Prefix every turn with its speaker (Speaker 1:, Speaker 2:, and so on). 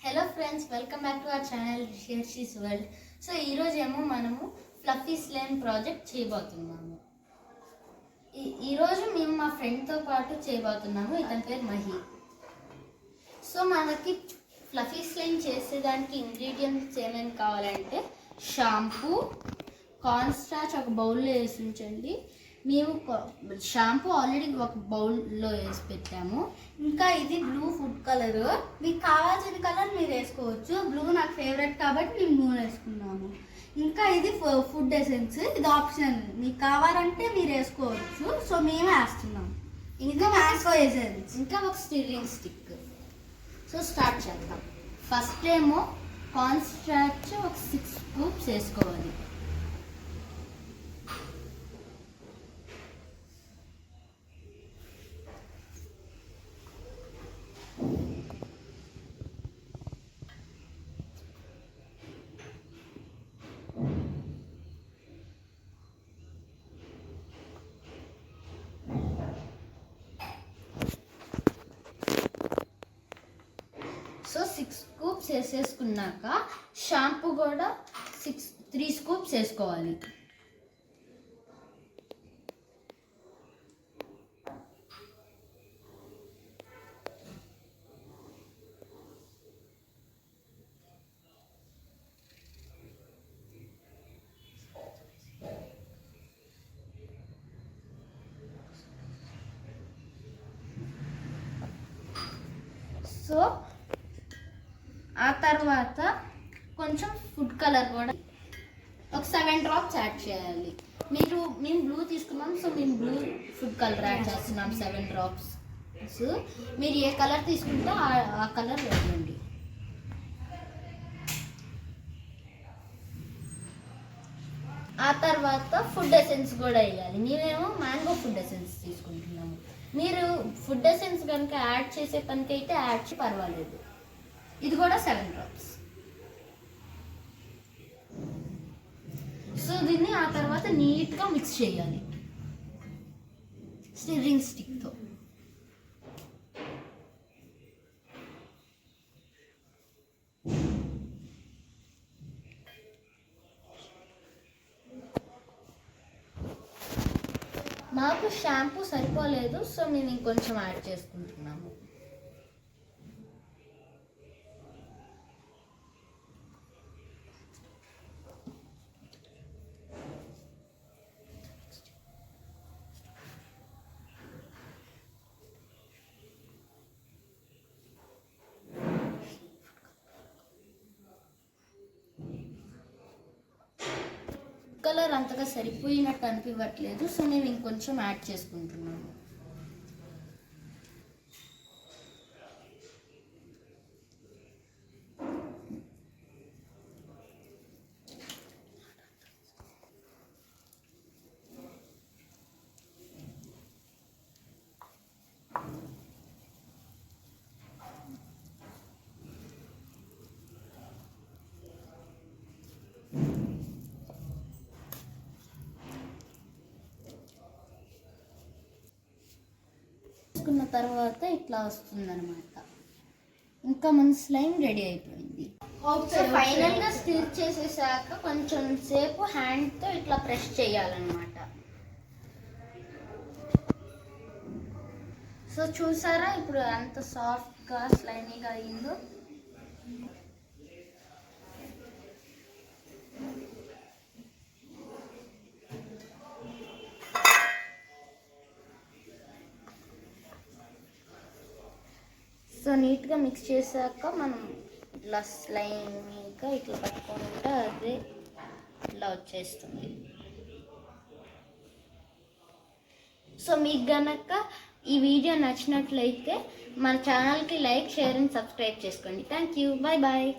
Speaker 1: Hello friends, welcome back to our channel షీర్షీస్ world. So ఈరోజు ఏమో మనము ఫ్లఫీ స్లైమ్ ప్రాజెక్ట్ చేయబోతున్నాము. ఈరోజు మేము మా ఫ్రెండ్తో పాటు చేయబోతున్నాము. ఇతని పేరు మహి. సో మనకి ఫ్లఫీ స్లైమ్ చేసేదానికి ఇంగ్రీడియంట్స్ ఏమేమి కావాలంటే షాంపూ, కార్న్ స్టార్చ్ ఒక బౌల్లో వేసి ఉంచండి. మేము షాంపూ ఆల్రెడీ ఒక బౌల్లో వేసి పెట్టాము. ఇంకా ఇది బ్లూ ఫుడ్ కలర్, మీకు కావాల్సిన కలర్ మీరు వేసుకోవచ్చు. బ్లూ నాకు ఫేవరెట్ కాబట్టి మేము బ్లూ వేసుకున్నాము. ఇంకా ఇది ఫుడ్ ఎసెన్స్, ఇది ఆప్షన్, మీకు కావాలంటే మీరు వేసుకోవచ్చు. సో మేము వేస్తున్నాం. ఇంకా మ్యాంగో ఎసెన్స్, ఇంకా ఒక స్టిర్రింగ్ స్టిక్. సో స్టార్ట్ చేద్దాం. ఫస్ట్ ఏమో కార్న్ స్టార్చ్ ఒక 6 స్కూప్స్ వేసుకోవాలి. సో 6 స్కూప్స్ వేసేసుకున్నాక షాంపూ కూడా 3 స్కూప్స్ వేసుకోవాలి. సో ఆ తర్వాత కొంచెం ఫుడ్ కలర్ కూడా ఒక 7 డ్రాప్స్ యాడ్ చేయాలి. మేము బ్లూ తీసుకున్నాం, సో మేము బ్లూ ఫుడ్ కలర్ యాడ్ చేస్తున్నాం 7 డ్రాప్స్. మీరు ఏ కలర్ తీసుకుంటే ఆ కలర్ వేయండి. ఆ తర్వాత ఫుడ్ ఎసెన్స్ కూడా వేయాలి. మేమేమో మ్యాంగో ఫుడ్ ఎసెన్స్ తీసుకుంటున్నాము. మీరు ఫుడ్ ఎసెన్స్ కనుక యాడ్ చేసే పనికైతే యాడ్ చేసి పర్వాలేదు. ఇది కూడా 7 డ్రాప్స్. సో దీన్ని ఆ తర్వాత నీట్గా మిక్స్ చేయాలి స్టిర్రింగ్ స్టిక్తో. మాకు షాంపూ సరిపోలేదు, సో మేము ఇంకొంచెం యాడ్ చేసుకుంటున్నాము. కలర్ అంతగా సరిపోయినట్టు అనిపించట్లేదు, సో మేము ఇంకొంచెం యాడ్ చేసుకుంటున్నాము. వేసుకున్న తర్వాత ఇట్లా వస్తుందన్నమాట. ఇంకా మన స్లైమ్ రెడీ అయిపోయింది. ఫైనల్గా స్టిర్ చేసేసాక కొంచెం సేపు హ్యాండ్తో ఇట్లా ప్రెస్ చేయాలన్నమాట. సో చూసారా ఇప్పుడు అంత సాఫ్ట్గా స్లైమీగా అయిందో. సో నీట్గా మిక్స్ చేశాక మనం ఇట్లా స్లైమ్గా ఇట్లా పట్టుకుంటే అదే ఇట్లా వచ్చేస్తుంది. సో మీకు గనక ఈ వీడియో నచ్చినట్లయితే మన ఛానల్కి లైక్, షేర్ అండ్ సబ్స్క్రైబ్ చేసుకోండి. Thank you. Bye bye.